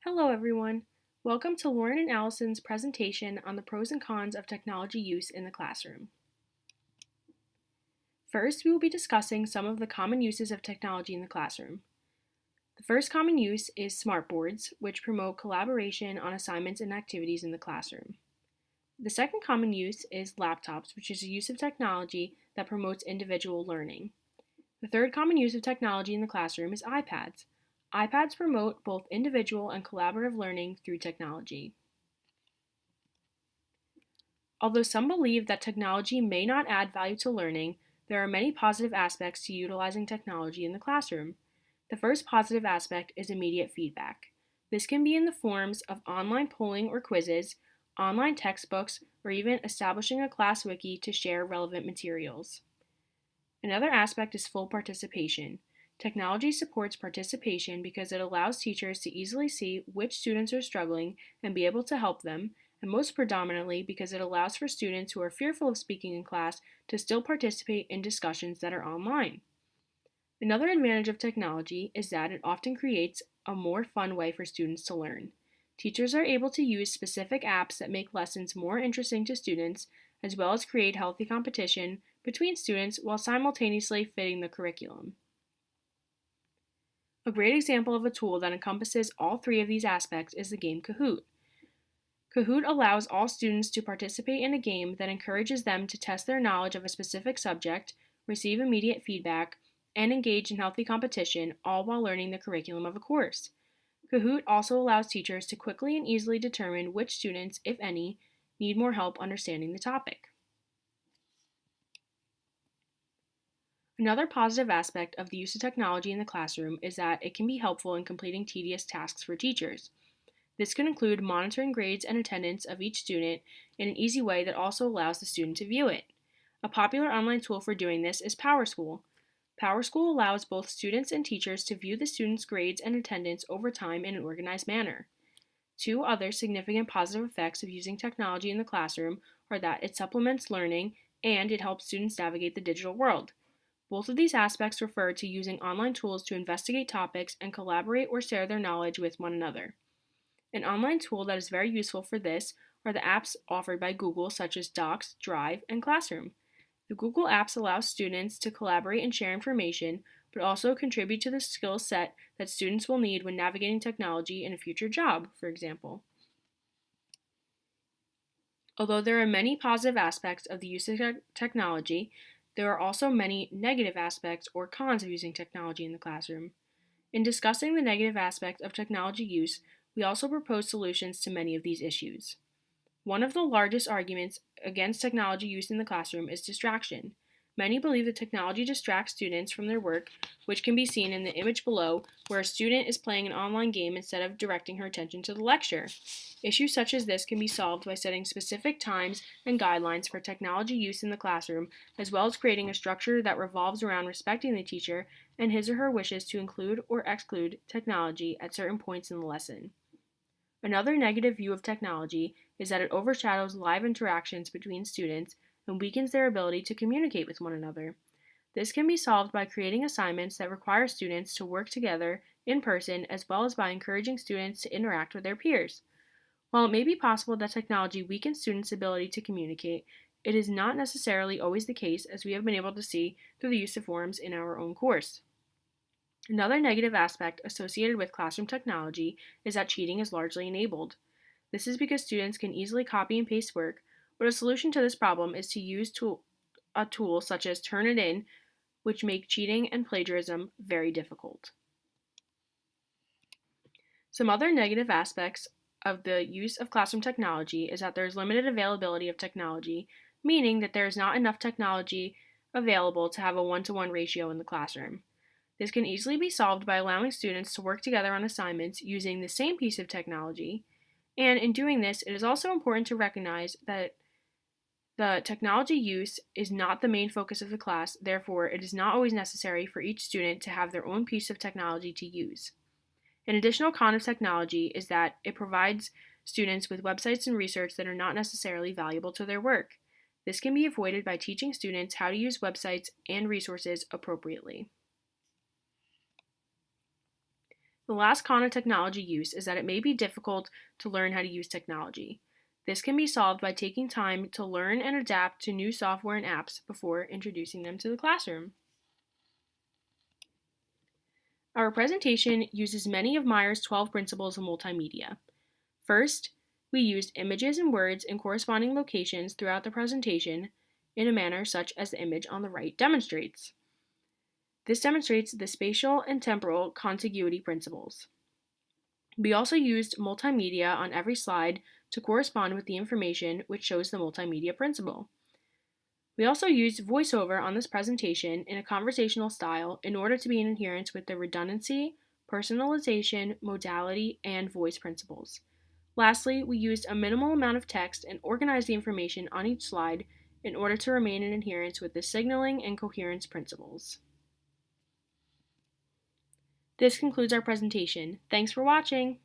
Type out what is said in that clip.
Hello everyone. Welcome to Lauren and Allison's presentation on the pros and cons of technology use in the classroom. First, we will be discussing some of the common uses of technology in the classroom. The first common use is smartboards, which promote collaboration on assignments and activities in the classroom. The second common use is laptops, which is a use of technology that promotes individual learning. The third common use of technology in the classroom is iPads. iPads promote both individual and collaborative learning through technology. Although some believe that technology may not add value to learning, there are many positive aspects to utilizing technology in the classroom. The first positive aspect is immediate feedback. This can be in the forms of online polling or quizzes, online textbooks, or even establishing a class wiki to share relevant materials. Another aspect is full participation. Technology supports participation because it allows teachers to easily see which students are struggling and be able to help them, and most predominantly because it allows for students who are fearful of speaking in class to still participate in discussions that are online. Another advantage of technology is that it often creates a more fun way for students to learn. Teachers are able to use specific apps that make lessons more interesting to students, as well as create healthy competition between students while simultaneously fitting the curriculum. A great example of a tool that encompasses all three of these aspects is the game Kahoot. Kahoot allows all students to participate in a game that encourages them to test their knowledge of a specific subject, receive immediate feedback, and engage in healthy competition, all while learning the curriculum of a course. Kahoot also allows teachers to quickly and easily determine which students, if any, need more help understanding the topic. Another positive aspect of the use of technology in the classroom is that it can be helpful in completing tedious tasks for teachers. This can include monitoring grades and attendance of each student in an easy way that also allows the student to view it. A popular online tool for doing this is PowerSchool. PowerSchool allows both students and teachers to view the students' grades and attendance over time in an organized manner. Two other significant positive effects of using technology in the classroom are that it supplements learning and it helps students navigate the digital world. Both of these aspects refer to using online tools to investigate topics and collaborate or share their knowledge with one another. An online tool that is very useful for this are the apps offered by Google such as Docs, Drive, and Classroom. The Google Apps allow students to collaborate and share information, but also contribute to the skill set that students will need when navigating technology in a future job, for example. Although there are many positive aspects of the use of technology, there are also many negative aspects or cons of using technology in the classroom. In discussing the negative aspects of technology use, we also propose solutions to many of these issues. One of the largest arguments against technology use in the classroom is distraction. Many believe that technology distracts students from their work, which can be seen in the image below, where a student is playing an online game instead of directing her attention to the lecture. Issues such as this can be solved by setting specific times and guidelines for technology use in the classroom, as well as creating a structure that revolves around respecting the teacher and his or her wishes to include or exclude technology at certain points in the lesson. Another negative view of technology is that it overshadows live interactions between students and weakens their ability to communicate with one another. This can be solved by creating assignments that require students to work together in person as well as by encouraging students to interact with their peers. While it may be possible that technology weakens students' ability to communicate, it is not necessarily always the case, as we have been able to see through the use of forums in our own course. Another negative aspect associated with classroom technology is that cheating is largely enabled. This is because students can easily copy and paste work, but a solution to this problem is to use a tool such as Turnitin, which make cheating and plagiarism very difficult. Some other negative aspects of the use of classroom technology is that there is limited availability of technology, meaning that there is not enough technology available to have a one-to-one ratio in the classroom. This can easily be solved by allowing students to work together on assignments using the same piece of technology, and in doing this, it is also important to recognize that the technology use is not the main focus of the class, therefore, it is not always necessary for each student to have their own piece of technology to use. An additional con of technology is that it provides students with websites and research that are not necessarily valuable to their work. This can be avoided by teaching students how to use websites and resources appropriately. The last con of technology use is that it may be difficult to learn how to use technology. This can be solved by taking time to learn and adapt to new software and apps before introducing them to the classroom. Our presentation uses many of Meyer's 12 principles of multimedia. First, we used images and words in corresponding locations throughout the presentation in a manner such as the image on the right demonstrates. This demonstrates the spatial and temporal contiguity principles. We also used multimedia on every slide to correspond with the information which shows the multimedia principle. We also used voiceover on this presentation in a conversational style in order to be in adherence with the redundancy, personalization, modality, and voice principles. Lastly, we used a minimal amount of text and organized the information on each slide in order to remain in adherence with the signaling and coherence principles. This concludes our presentation. Thanks for watching!